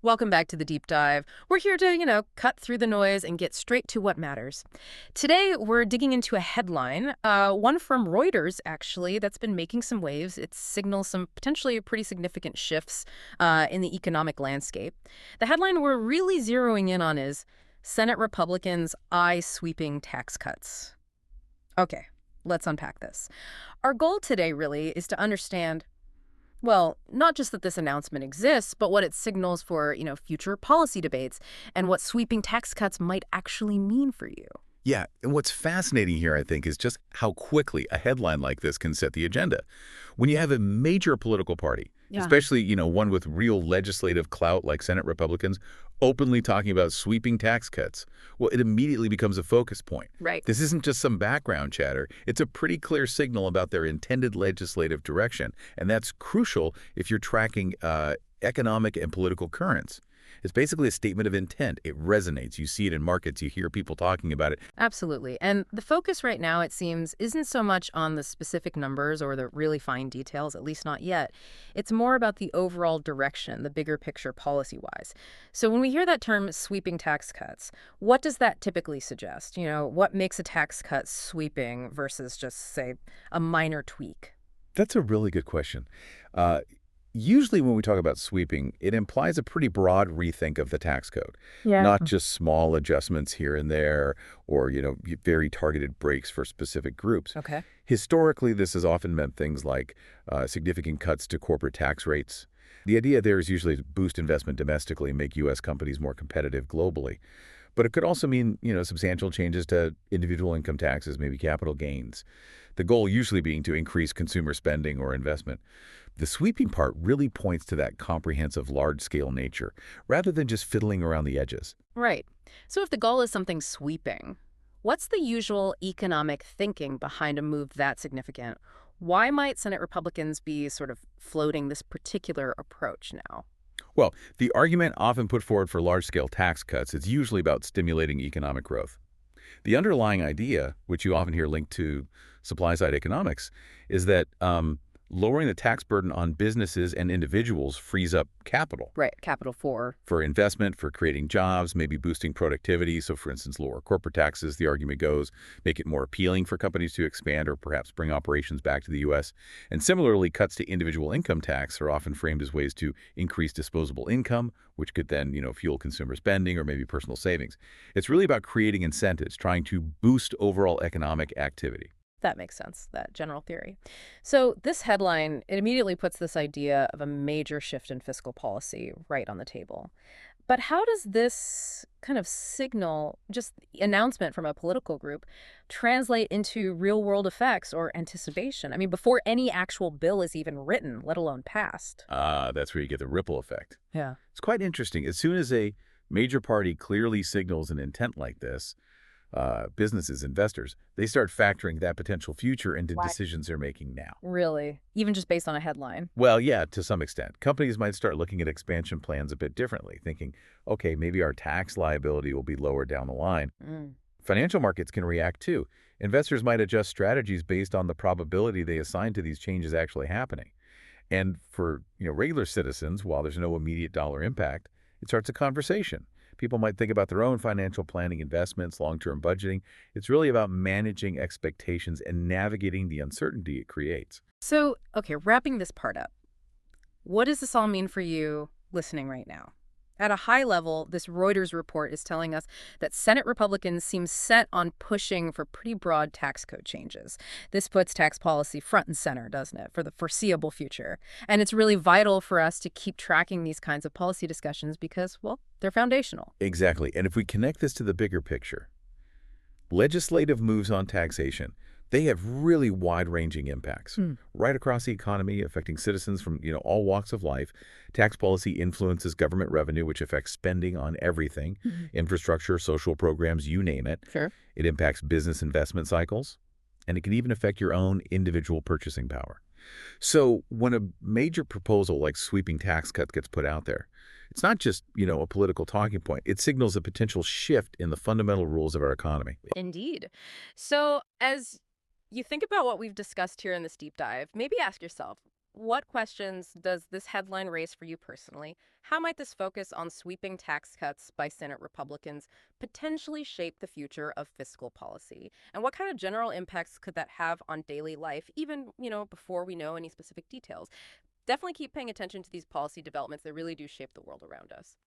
Welcome back to the deep dive. We're here to, cut through the noise and get straight to what matters. Today, we're digging into a headline, one from Reuters, actually, that's been making some waves. It signals some potentially pretty significant shifts in the economic landscape. The headline we're really zeroing in on is Senate Republicans' eye-sweeping tax cuts. Okay, let's unpack this. Our goal today really is to understand not just that this announcement exists, but what it signals for, future policy debates and what sweeping tax cuts might actually mean for you. Yeah, and what's fascinating here, I think, is just how quickly a headline like this can set the agenda. When you have a major political party, Yeah. especially, one with real legislative clout like Senate Republicans, openly talking about sweeping tax cuts, well, it immediately becomes a focus point. Right. This isn't just some background chatter. It's a pretty clear signal about their intended legislative direction, and that's crucial if you're tracking economic and political currents. It's basically a statement of intent. It resonates. You see it in markets. You hear people talking about it. Absolutely. And the focus right now, it seems, isn't so much on the specific numbers or the really fine details, at least not yet. It's more about the overall direction, the bigger picture policy-wise. So when we hear that term sweeping tax cuts, what does that typically suggest? What makes a tax cut sweeping versus just, say, a minor tweak? That's a really good question. Uh, Usually when we talk about sweeping, it implies a pretty broad rethink of the tax code, Yeah. not just small adjustments here and there or, very targeted breaks for specific groups. Okay. Historically, this has often meant things like significant cuts to corporate tax rates. The idea there is usually to boost investment domestically and make U.S. companies more competitive globally. But it could also mean, substantial changes to individual income taxes, maybe capital gains. The goal usually being to increase consumer spending or investment. The sweeping part really points to that comprehensive, large-scale nature, rather than just fiddling around the edges. Right. So if the goal is something sweeping, what's the usual economic thinking behind a move that significant? Why might Senate Republicans be sort of floating this particular approach now? Well, the argument often put forward for large-scale tax cuts is usually about stimulating economic growth. The underlying idea, which you often hear linked to supply-side economics, is that lowering the tax burden on businesses and individuals frees up capital Right, Capital 4. for investment, for creating jobs, maybe boosting productivity. So, for instance, lower corporate taxes, the argument goes, make it more appealing for companies to expand or perhaps bring operations back to the U.S. And similarly, cuts to individual income tax are often framed as ways to increase disposable income, which could then, fuel consumer spending or maybe personal savings. It's really about creating incentives, trying to boost overall economic activity. That makes sense, that general theory. So this headline, it immediately puts this idea of a major shift in fiscal policy right on the table. But how does this kind of signal, just the announcement from a political group, translate into real world effects or anticipation? I mean, before any actual bill is even written, let alone passed. That's where you get the ripple effect. Yeah. It's quite interesting. As soon as a major party clearly signals an intent like this, businesses, investors, they start factoring that potential future into Why? decisions they're making now. Really? Even just based on a headline? Well, yeah, to some extent. Companies might start looking at expansion plans a bit differently, thinking, okay, maybe our tax liability will be lower down the line. Mm. Financial markets can react too. Investors might adjust strategies based on the probability they assign to these changes actually happening. And for, regular citizens, while there's no immediate dollar impact, it starts a conversation. People might think about their own financial planning, investments, long-term budgeting. It's really about managing expectations and navigating the uncertainty it creates. So, okay, wrapping this part up, what does this all mean for you listening right now? At a high level, this Reuters report is telling us that Senate Republicans seem set on pushing for pretty broad tax code changes. This puts tax policy front and center, doesn't it, for the foreseeable future? And it's really vital for us to keep tracking these kinds of policy discussions because, they're foundational. Exactly. And if we connect this to the bigger picture, legislative moves on taxation, they have really wide-ranging impacts Hmm. right across the economy, affecting citizens from all walks of life. Tax policy influences government revenue, which affects spending on everything, Mhm. infrastructure, social programs, you name it. Sure. It impacts business investment cycles, and it can even affect your own individual purchasing power. So when a major proposal like sweeping tax cut gets put out there, it's not just, a political talking point. It signals a potential shift in the fundamental rules of our economy. Indeed. So, as you think about what we've discussed here in this deep dive, maybe ask yourself, what questions does this headline raise for you personally? How might this focus on sweeping tax cuts by Senate Republicans potentially shape the future of fiscal policy? And what kind of general impacts could that have on daily life, even, before we know any specific details? Definitely keep paying attention to these policy developments that really do shape the world around us.